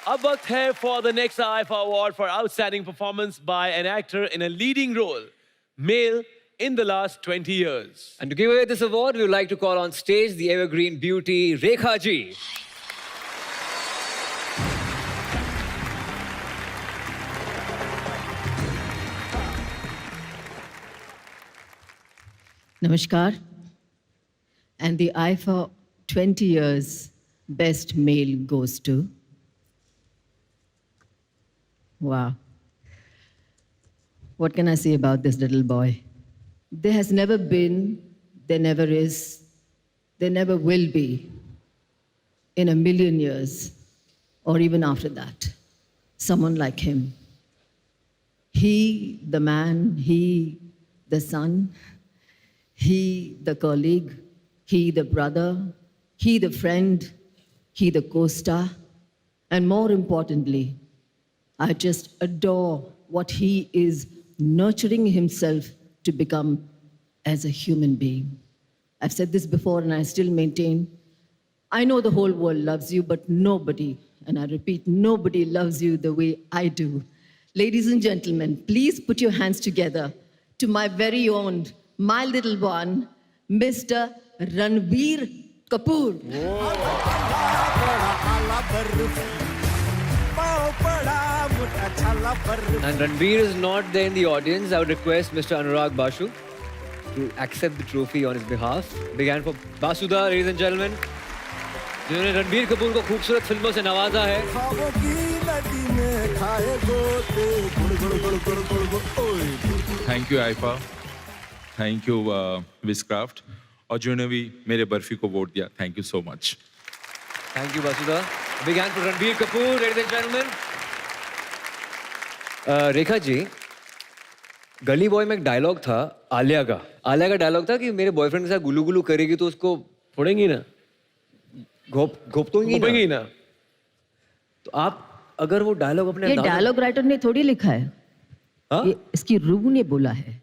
अब वक्त है for the next IFA award for outstanding performance by an actor in a leading role, male in the last 20 years. And to give away this award, we would like to call on stage the evergreen beauty Rekha ji. Namaskar. And the IFA 20 years best male goes to. Wow. What can I say about this little boy? There has never been, there never is, there never will be in a million years or even after that, someone like him. He, the man, he, the son, he, the colleague, he, the brother, he, the friend, he, the co-star, and more importantly, I just adore what he is nurturing himself to become as a human being. I've said this before and I still maintain, I know the whole world loves you, but nobody, and I repeat, nobody loves you the way I do. Ladies and gentlemen, please put your hands together to my very own, my little one, Mr. Ranbir Kapoor. And Ranbir is not there in the audience. I would request Mr. Anurag Bashu to accept the trophy on his behalf. Big hand for Basuda, ladies and gentlemen. जिन्होंने रणबीर कपूर को खूबसूरत फिल्मों से नवाजा है. Thank you IIFA, thank you Wizcraft और जिन्होंने भी मेरे बर्फी को वोट दिया, thank you so much. Thank you, Basuda. Big hand for Ranbir Kapoor, ladies and gentlemen. Rekha ji, गली बॉय में एक डायलॉग था आलिया का. आलिया का डायलॉग था कि मेरे बॉयफ्रेंड के साथ गुलू गुलू करेगी तो उसको फोड़ेंगी ना, घोपेंगी ना. तो आप अगर वो डायलॉग अपने ये डायलॉग राइटर ने थोड़ी लिखा है. हाँ? ये इसकी रूह ने बोला है.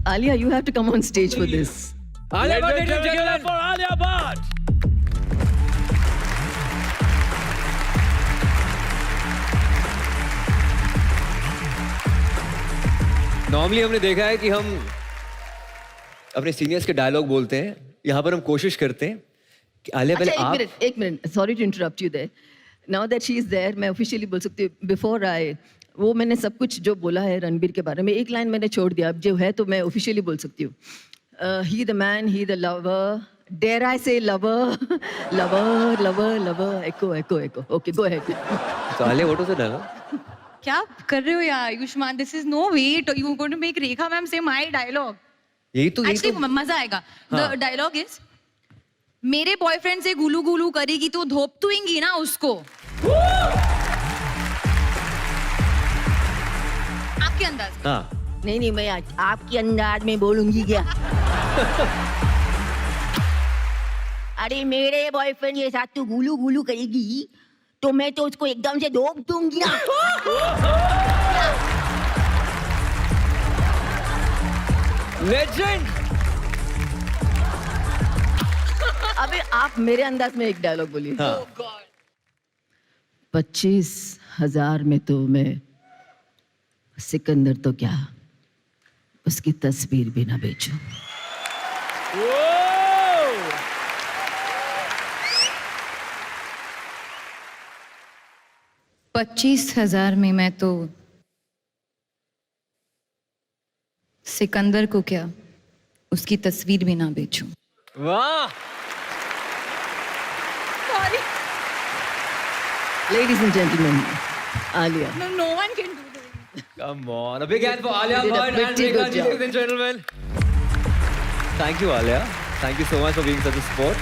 Alia, you have to come on stage for this. Alia Bhatt, Ladies and gentlemen, for Alia Bhatt. Normally हमने देखा है कि हम अपने सीनियर्स के डायलॉग बोलते हैं. यहाँ पर हम कोशिश करते हैं कि आलिया पहले अच्छा, आप. एक minute, sorry to interrupt you there. Now that she is there, मैं ऑफिशियली बोल सकती हूँ. बिफोर आई, वो मैंने सब कुछ जो बोला है रणबीर के बारे में, एक लाइन मैंने छोड़ दिया. अब जो है तो मैं ऑफिशियली बोल सकती हूँ. He the man, he the lover, dare I say lover, lover lover lover, echo echo echo. Okay, go ahead. तो Alia what was the dialogue? क्या कर रहे हो यार Ayushmann? This is no way you going to make Rekha ma'am say my dialogue. यही तो actually मजा आएगा. द डायलॉग इज, मेरे बॉयफ्रेंड से गुलू गुलू करेगी तो धोपतुएंगी ना उसको. आपके अंदाज. हाँ. नहीं मैं आपके अंदाज में बोलूंगी क्या? अरे मेरे बॉयफ्रेंड के साथ तू गुलू गुलू करेगी तो मैं तो उसको एकदम से धोप दूंगी ना. लेजेंड. अबे आप मेरे अंदाज में एक डायलॉग बोलिए. हाँ. 25,000 में तो मैं सिकंदर तो क्या, उसकी तस्वीर भी ना बेचूं. $25,000 में मैं तो सिकंदर को क्या, उसकी तस्वीर भी ना बेचूं. वाह. Sorry. Ladies and gentlemen, Alia. No one can do that. Come on. A big hand for Alia You did a Bhatt and pretty Rekha good ji, job. ladies and gentlemen. Thank you, Alia. Thank you so much for being such a sport.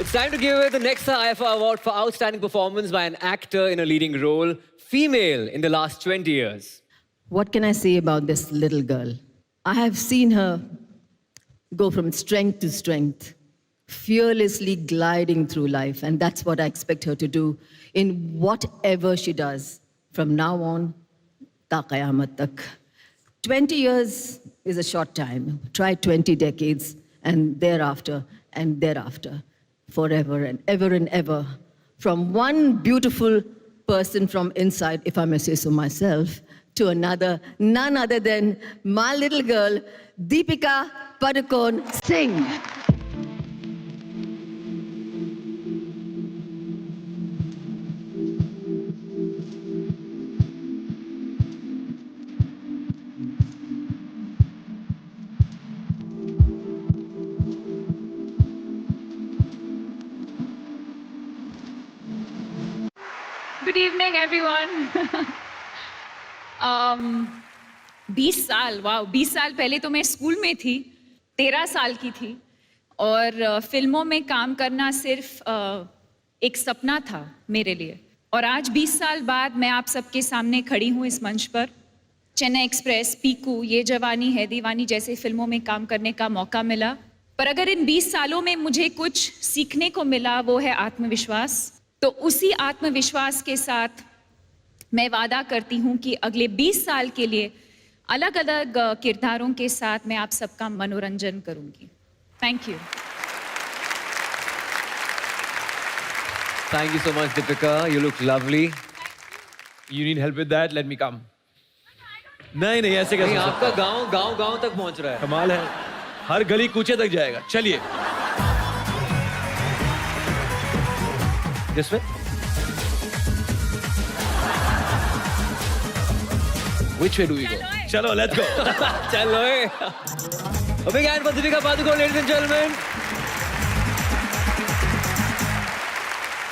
It's time to give away the Nexa IFA Award for Outstanding Performance by an actor in a leading role, female in the last 20 years. What can I say about this little girl? I have seen her go from strength to strength, fearlessly gliding through life, and that's what I expect her to do in whatever she does from now on ta qayamat tak. 20 years is a short time. Try 20 decades. and thereafter and thereafter, forever and ever. From one beautiful person from inside, if I may say so myself, to another, none other than my little girl, Deepika Padukone Singh. Good evening, everyone. 20 साल, वाह, 20 साल पहले तो मैं school में थी, 13 साल की थी और फिल्मों में काम करना सिर्फ एक सपना था मेरे लिए। और आज 20 साल बाद मैं आप सबके सामने खड़ी हूँ इस मंच पर। चेन्नई एक्सप्रेस, पीकू, ये जवानी है दीवानी जैसे फिल्मों में काम करने का मौका मिला। पर अगर इन 20 सालों में मुझे कुछ सीखने को मिला, वो है आत्मविश्वास। तो उसी आत्मविश्वास के साथ मैं वादा करती हूँ कि अगले 20 साल के लिए अलग अलग किरदारों के साथ मैं आप सबका मनोरंजन करूंगी। Thank you. Thank you so much, Deepika. You look lovely. You need help with that? Let me come. नहीं नहीं, ऐसे कैसे नहीं, हो सकता आपका है? गांव तक पहुंच रहा है। कमाल है, हर गली कूचे तक जाएगा। चलिए This way? Which way do we go? Chalo, let's go. चलो ए। A big hand for Deepika Padukone, ladies and gentlemen.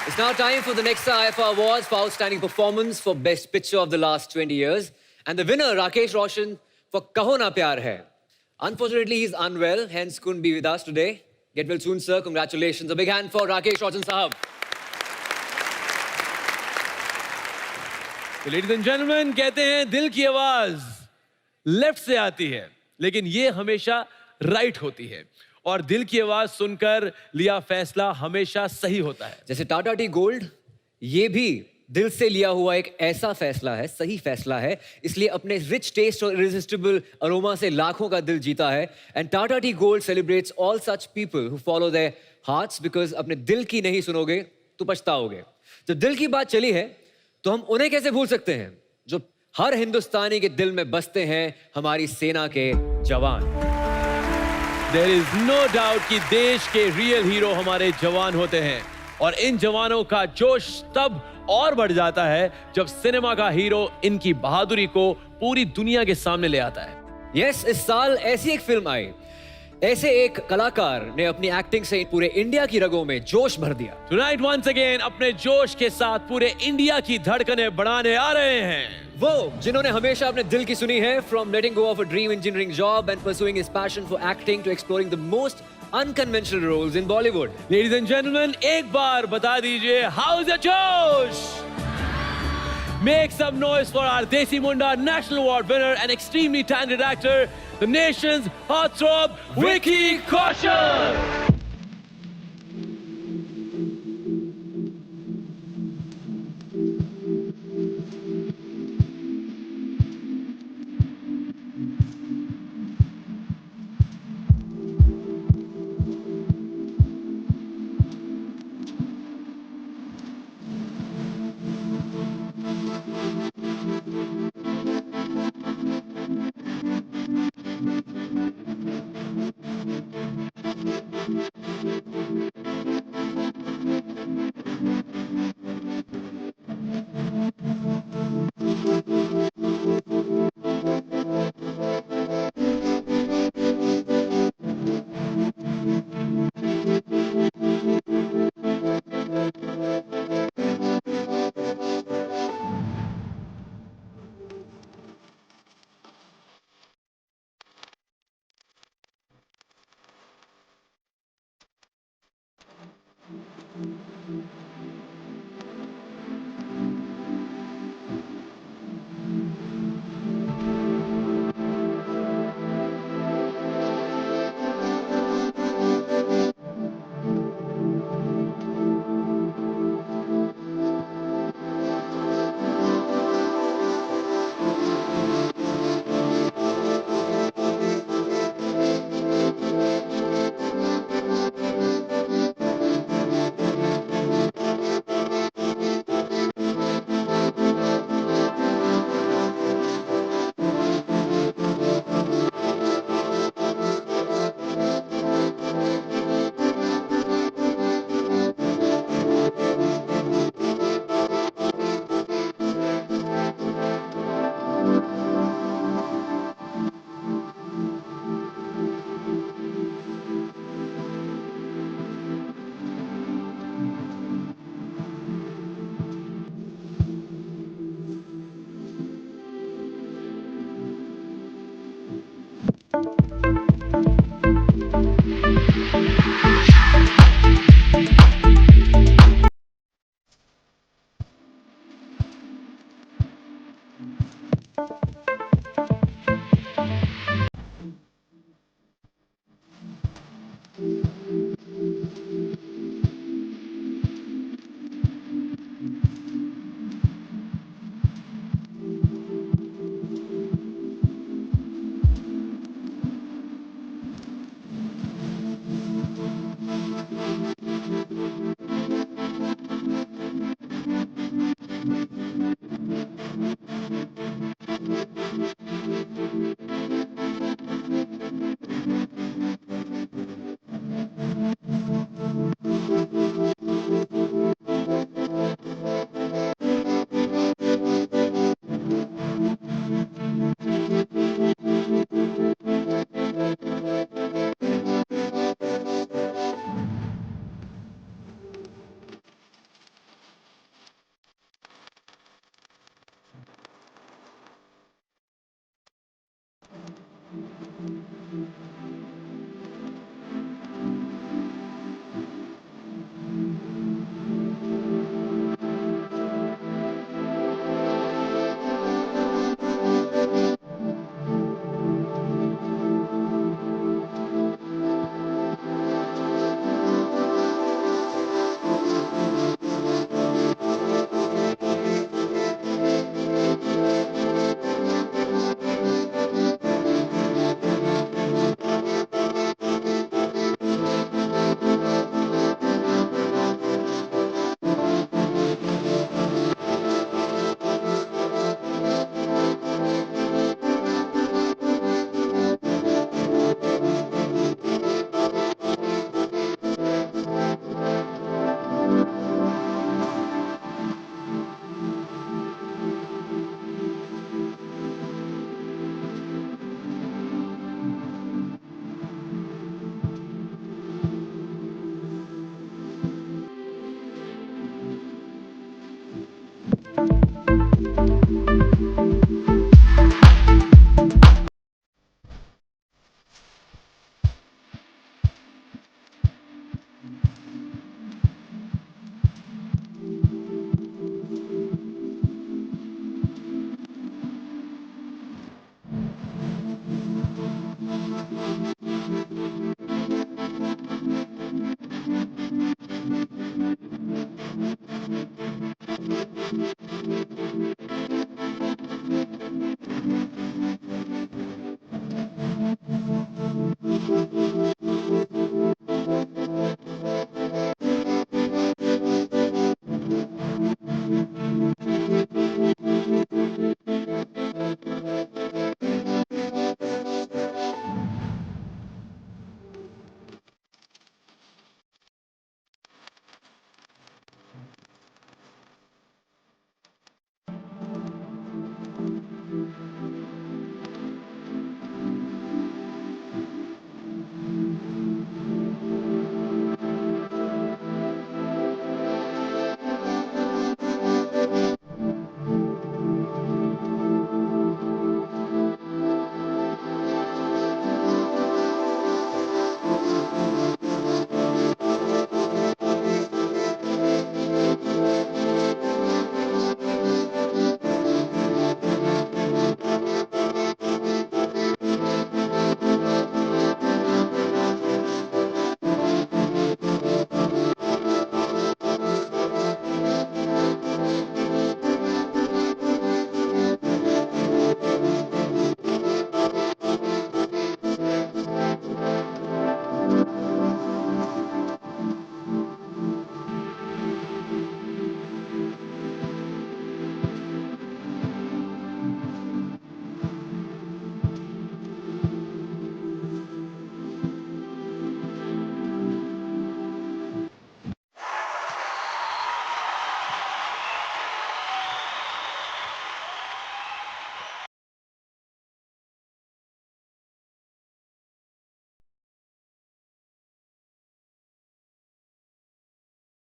It's now time for the Nexa IFA Awards for Outstanding Performance for Best Picture of the last 20 years. And the winner, Rakesh Roshan, for Kaho Na Pyar Hai. Unfortunately, he's unwell, hence couldn't be with us today. Get well soon, sir. Congratulations. A big hand for Rakesh Roshan Sahab. तो ladies and gentleman, कहते हैं दिल की आवाज left से आती है, लेकिन ये हमेशा राइट होती है। और दिल की आवाज सुनकर लिया फैसला हमेशा सही होता है। जैसे टाटा टी गोल्ड, ये भी दिल से लिया हुआ एक ऐसा फैसला है, सही फैसला है, इसलिए अपने रिच टेस्ट और इरिजिस्टिबल अरोमा से लाखों का दिल जीता है। And Tata tea gold celebrates all such people who follow their hearts, because अपने दिल की नहीं सुनोगे तो पछताओगे। जब दिल की बात चली है तो हम उन्हें कैसे भूल सकते हैं जो हर हिंदुस्तानी के दिल में बसते हैं, हमारी सेना के जवान। देयर इज नो डाउट कि देश के रियल हीरो हमारे जवान होते हैं, और इन जवानों का जोश तब और बढ़ जाता है जब सिनेमा का हीरो इनकी बहादुरी को पूरी दुनिया के सामने ले आता है। यस, इस साल ऐसी एक फिल्म आई, ऐसे एक कलाकार ने अपनी एक्टिंग से पूरे इंडिया की रगों में जोश भर दिया। Tonight once again अपने जोश के साथ पूरे इंडिया की धड़कनें बढ़ाने आ रहे हैं वो जिन्होंने हमेशा अपने दिल की सुनी है, from letting go of a dream engineering job and pursuing his passion for acting to exploring the most unconventional roles in Bollywood. Ladies and gentleman, एक बार बता दीजिए, how is the josh? Make some noise for our Desi Munda National Award winner and extremely talented actor, the nation's heartthrob, Vicky Kaushal.